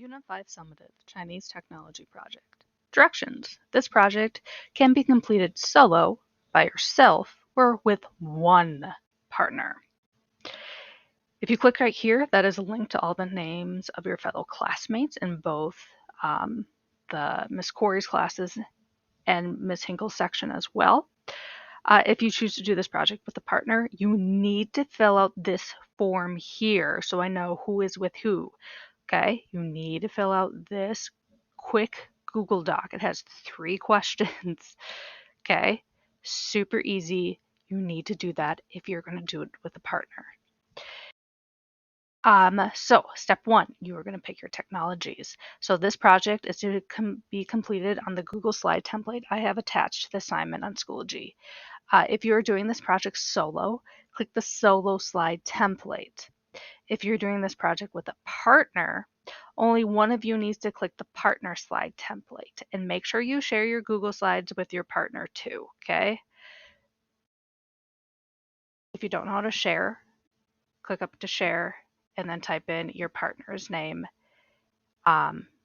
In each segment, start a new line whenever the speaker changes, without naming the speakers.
Unit 5 Summative, Chinese Technology Project. Directions. This project can be completed solo, by yourself, or with one partner. If you click right here, that is a link to all the names of your fellow classmates in both the Miss Corey's classes and Miss Hinkle's section as well. If you choose to do this project with a partner, you need to fill out this form here so I know who is with who. Okay, you need to fill out this quick Google Doc. It has 3 questions. Okay, super easy. You need to do that if you're going to do it with a partner. So step 1, you are going to pick your technologies. So this project is to be completed on the Google slide template I have attached to the assignment on Schoology. If you're doing this project solo, click the solo slide template. If you're doing this project with a partner, only one of you needs to click the partner slide template, and make sure you share your Google Slides with your partner too, okay? If you don't know how to share, click up to share and then type in your partner's name.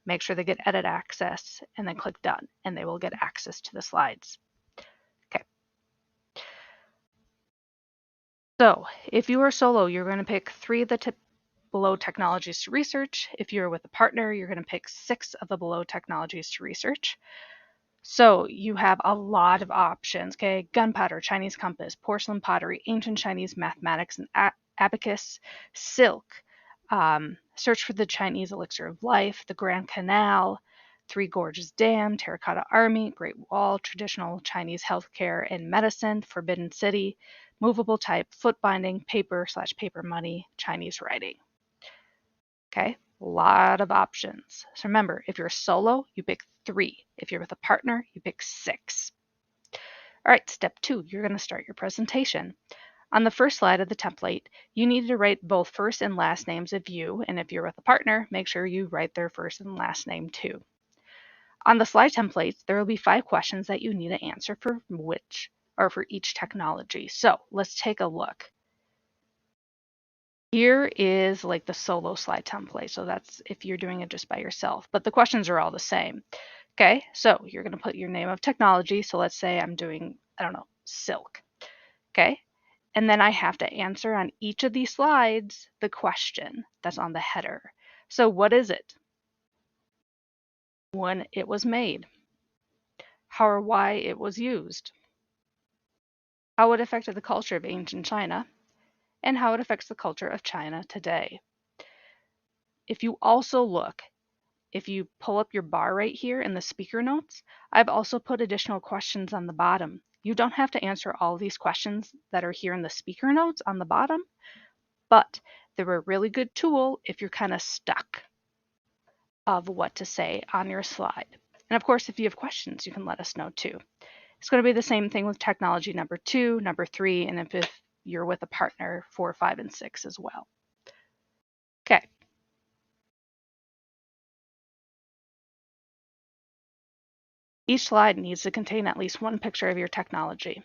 Make sure they get edit access and then click done, and they will get access to the slides. Okay. So if you are solo, you're going to pick 3 of the below technologies to research. If you're with a partner, you're going to pick 6 of the below technologies to research. So you have a lot of options, okay? Gunpowder, Chinese compass, porcelain pottery, ancient Chinese mathematics and abacus, silk, search for the Chinese elixir of life, the Grand Canal, Three Gorges Dam, Terracotta Army, Great Wall, traditional Chinese healthcare and medicine, Forbidden City, movable type, foot binding, paper/paper money, Chinese writing. Okay, a lot of options. So remember, if you're solo, you pick 3. If you're with a partner, you pick 6. All right, step 2, you're going to start your presentation. On the first slide of the template, you need to write both first and last names of you, and if you're with a partner, make sure you write their first and last name too. On the slide templates, there will be 5 questions that you need to answer for each technology. So let's take a look. Here is like the solo slide template. So that's if you're doing it just by yourself, but the questions are all the same. Okay, so you're going to put your name of technology. So let's say I'm doing, I don't know, silk. Okay, and then I have to answer on each of these slides the question that's on the header. So what is it? When it was made. How or why it was used. How it affected the culture of ancient China. And how it affects the culture of China today. If you also look, if you pull up your bar right here in the speaker notes, I've also put additional questions on the bottom. You don't have to answer all these questions that are here in the speaker notes on the bottom, but they're a really good tool if you're kind of stuck of what to say on your slide. And of course, if you have questions, you can let us know too. It's going to be the same thing with technology number 2, number 3, and if you're with a partner, 4, 5, and 6 as well. Okay. Each slide needs to contain at least one picture of your technology.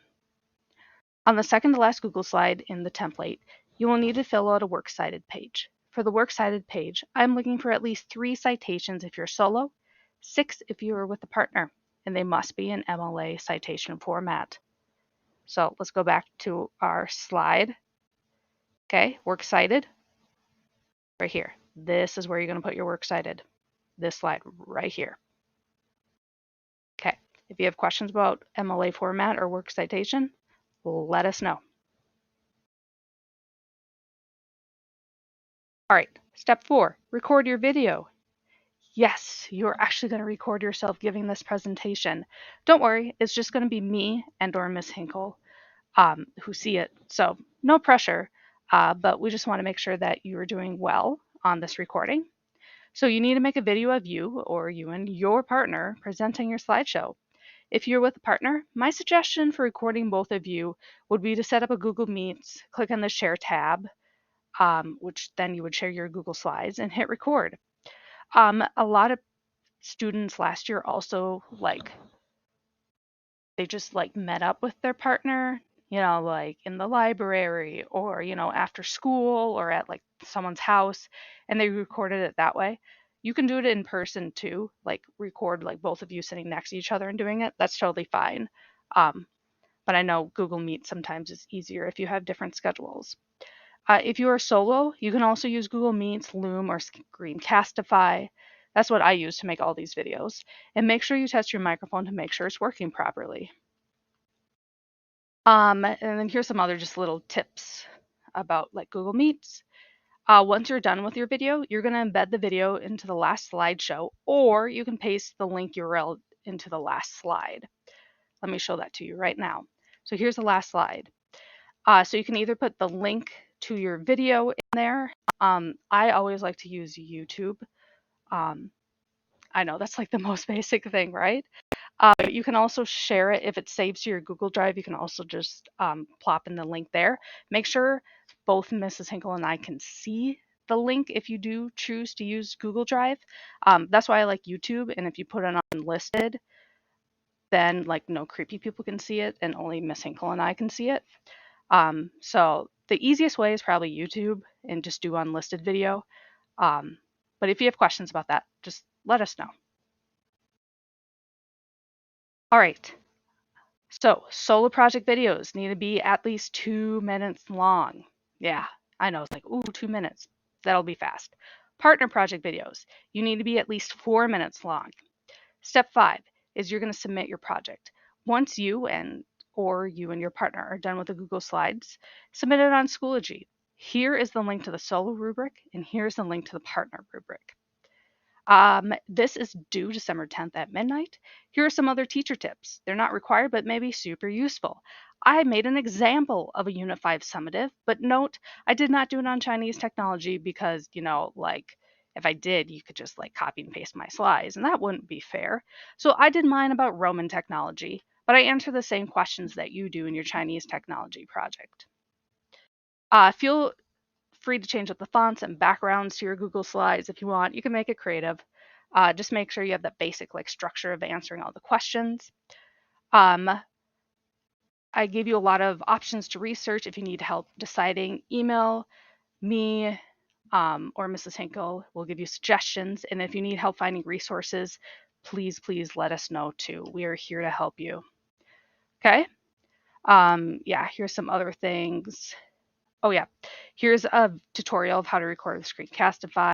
On the second to last Google slide in the template, you will need to fill out a works cited page. For the works cited page, I'm looking for at least 3 citations if you're solo, 6 if you are with a partner, and they must be in MLA citation format. So let's go back to our slide. Okay, works cited, right here. This is where you're going to put your works cited. This slide right here. Okay, if you have questions about MLA format or works citation, let us know. All right, step 4, record your video. Yes, you're actually going to record yourself giving this presentation. Don't worry, it's just going to be me and or Miss Hinkle who see it. So no pressure, but we just want to make sure that you are doing well on this recording. So you need to make a video of you or you and your partner presenting your slideshow. If you're with a partner, my suggestion for recording both of you would be to set up a Google Meets, click on the Share tab, which then you would share your Google Slides and hit record. A lot of students last year also they just met up with their partner, like in the library or, after school or at like someone's house, and they recorded it that way. You can do it in person too, like record like both of you sitting next to each other and doing it. That's totally fine. Um, but I know Google Meet sometimes is easier if you have different schedules. If you are solo, you can also use Google Meets, Loom, or Screencastify. That's what I use to make all these videos. And make sure you test your microphone to make sure it's working properly. And then here's some other just little tips about like Google Meets. Once you're done with your video, you're going to embed the video into the last slideshow, or you can paste the link URL into the last slide. Let me show that to you right now. So here's the last slide. So you can either put the link to your video in there. I always like to use YouTube. Um, I know that's like the most basic thing, right? You can also share it if it saves to your Google Drive. You can also just plop in the link there. Make sure both Mrs. Hinkle and I can see the link if you do choose to use Google Drive. That's why I like YouTube. And if you put it on listed, then like no creepy people can see it, and only Miss Hinkle and I can see it. So the easiest way is probably YouTube and just do unlisted video. Um, but if you have questions about that, just let us know. All right. So solo project videos need to be at least 2 minutes long. Yeah, I know. It's like, ooh, 2 minutes. That'll be fast. Partner project videos, you need to be at least 4 minutes long. Step 5 is you're going to submit your project. Once you and your partner are done with the Google Slides, submit it on Schoology. Here is the link to the solo rubric, and here's the link to the partner rubric. This is due December 10th at midnight. Here are some other teacher tips. They're not required, but maybe super useful. I made an example of a Unit 5 summative, but note, I did not do it on Chinese technology because, like, if I did, you could just like copy and paste my slides, and that wouldn't be fair. So I did mine about Roman technology, but I answer the same questions that you do in your Chinese technology project. Feel free to change up the fonts and backgrounds to your Google Slides if you want. You can make it creative. Just make sure you have the basic like structure of answering all the questions. I gave you a lot of options to research if you need help deciding. Email me or Mrs. Hinkle will give you suggestions. And if you need help finding resources, please let us know too. We are here to help you. Okay. Yeah, here's some other things. Oh yeah, here's a tutorial of how to record with Screencastify.